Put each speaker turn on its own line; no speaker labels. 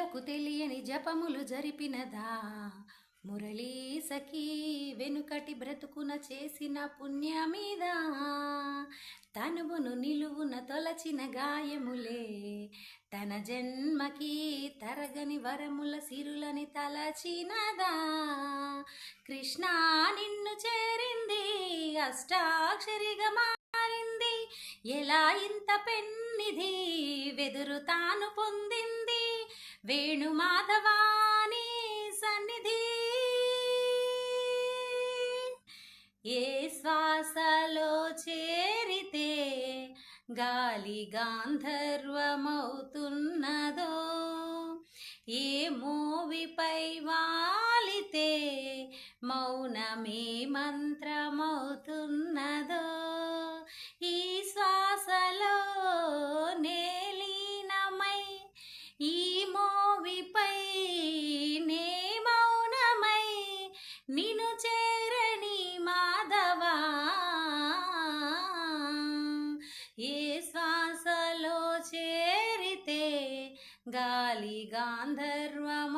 జనులకు తెలియని జపములు జరిపినదా మురళీ సఖీ వెనుకటి బ్రతుకున చేసిన పుణ్యమీదా తనువును నిలువున తొలచిన గాయములే తన జన్మకి తరగని వరముల సిరులని తలచినదా కృష్ణ నిన్ను చేరింది అష్టాక్షరిగా మారింది ఎలా ఇంత పెన్నిధి వెదురు తాను పొందింది వేణుమాధవాని సన్నిధి ఏ శ్వాసలో చేరితే గాలి గాంధర్వమవుతున్నదో ఏ మోవిపై వాలితే మౌనమే మంత్రమవుతున్నదో ఈ శ్వాసలో నేలీనమై ఈ మోవిపై నే మౌనమై నిను చేరని మాధవా ఏ శ్వాసలో చేరితే గాలి గాంధర్వమ